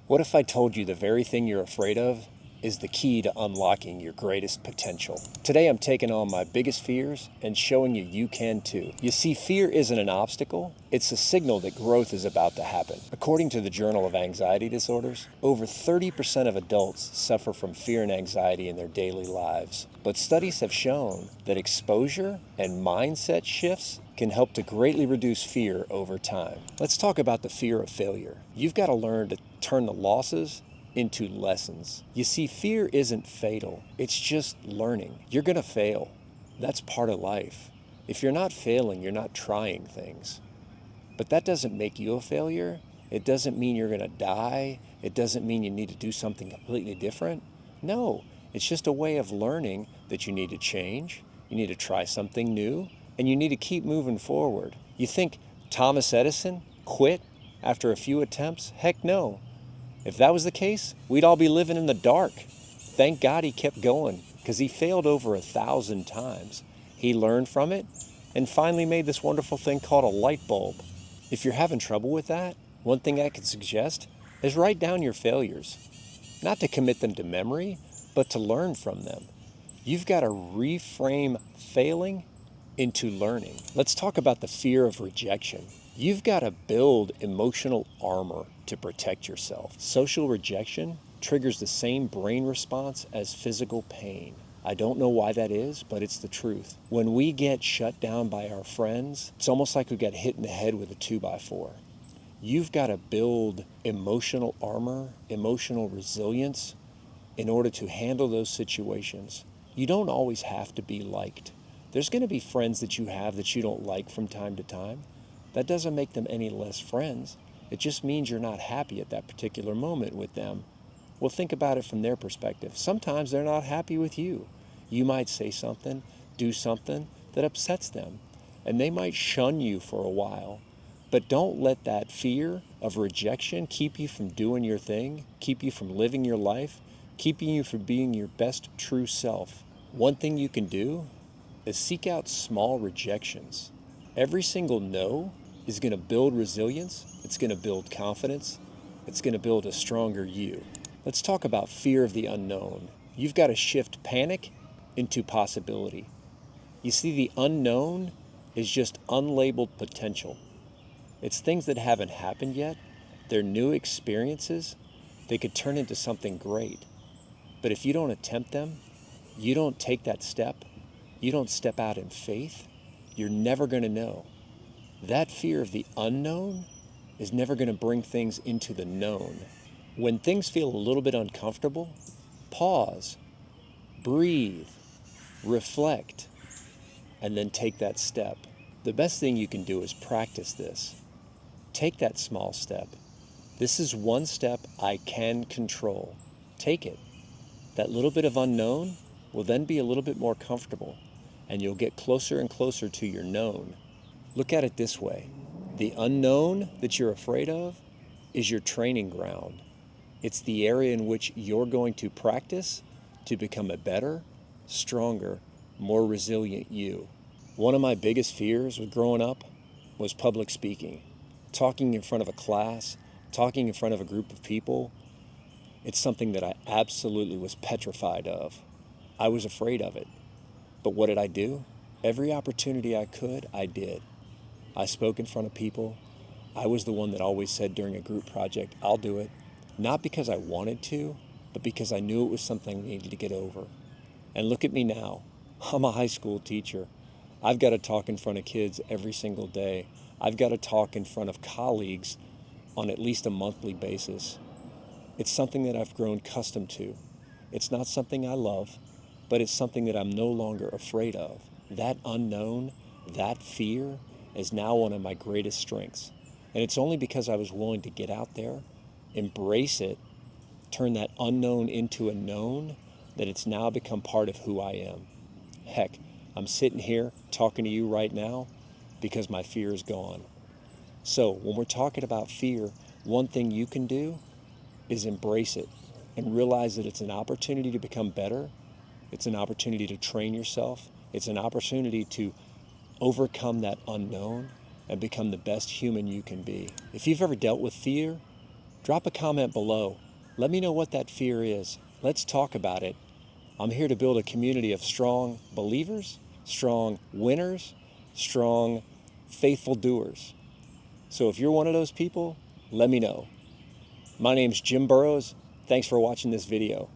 What if I told you the very thing you're afraid of is the key to unlocking your greatest potential? Today I'm taking on my biggest fears and showing you can too. You see, fear isn't an obstacle, it's a signal that growth is about to happen. According to the Journal of Anxiety Disorders, over 30% of adults suffer from fear and anxiety in their daily lives. But studies have shown that exposure and mindset shifts can help to greatly reduce fear over time. Let's talk about the fear of failure. You've got to learn to turn the losses into lessons. You see, fear isn't fatal, it's just learning. You're going to fail. That's part of life. If you're not failing, you're not trying things. But that doesn't make you a failure. It doesn't mean you're going to die. It doesn't mean you need to do something completely different. No, it's just a way of learning that you need to change, you need to try something new, and you need to keep moving forward. You think Thomas Edison quit after a few attempts? Heck no. If that was the case, we'd all be living in the dark. Thank God he kept going, because he failed over 1,000 times. He learned from it and finally made this wonderful thing called a light bulb. If you're having trouble with that, one thing I could suggest is write down your failures. Not to commit them to memory, but to learn from them. You've got to reframe failing into learning. Let's talk about the fear of rejection. You've got to build emotional armor to protect yourself. Social rejection triggers the same brain response as physical pain. I don't know why that is, but it's the truth. When we get shut down by our friends, it's almost like we got hit in the head with a 2x4. You've got to build emotional armor, emotional resilience in order to handle those situations. You don't always have to be liked. There's going to be friends that you have that you don't like from time to time. That doesn't make them any less friends. It just means you're not happy at that particular moment with them. Well, think about it from their perspective. Sometimes they're not happy with you. You might say something, do something that upsets them, and they might shun you for a while. But don't let that fear of rejection keep you from doing your thing, keep you from living your life, keeping you from being your best true self. One thing you can do is seek out small rejections. Every single no is going to build resilience, it's going to build confidence, it's going to build a stronger you. Let's talk about fear of the unknown. You've got to shift panic into possibility. You see, the unknown is just unlabeled potential. It's things that haven't happened yet. They're new experiences. They could turn into something great. But if you don't attempt them, you don't take that step, you don't step out in faith, you're never going to know. That fear of the unknown is never going to bring things into the known. When things feel a little bit uncomfortable, pause, breathe, reflect, and then take that step. The best thing you can do is practice this. Take that small step. This is one step I can control. Take it. That little bit of unknown will then be a little bit more comfortable, and you'll get closer and closer to your known. Look at it this way. The unknown that you're afraid of is your training ground. It's the area in which you're going to practice to become a better, stronger, more resilient you. One of my biggest fears with growing up was public speaking. Talking in front of a class, talking in front of a group of people, it's something that I absolutely was petrified of. I was afraid of it. But what did I do? Every opportunity I could, I did. I spoke in front of people. I was the one that always said during a group project, I'll do it. Not because I wanted to, but because I knew it was something I needed to get over. And look at me now. I'm a high school teacher. I've got to talk in front of kids every single day. I've got to talk in front of colleagues on at least a monthly basis. It's something that I've grown accustomed to. It's not something I love, but it's something that I'm no longer afraid of. That unknown, that fear is now one of my greatest strengths. And it's only because I was willing to get out there, embrace it, turn that unknown into a known, that it's now become part of who I am. Heck, I'm sitting here talking to you right now because my fear is gone. So when we're talking about fear, one thing you can do is embrace it and realize that it's an opportunity to become better. It's an opportunity to train yourself. It's an opportunity to overcome that unknown and become the best human you can be. If you've ever dealt with fear, Drop a comment below. Let me know what that fear is. Let's talk about it. I'm here to build a community of strong believers, strong winners, strong, faithful doers. So if you're one of those people, let me know. My name's Jim Burrows. Thanks for watching this video.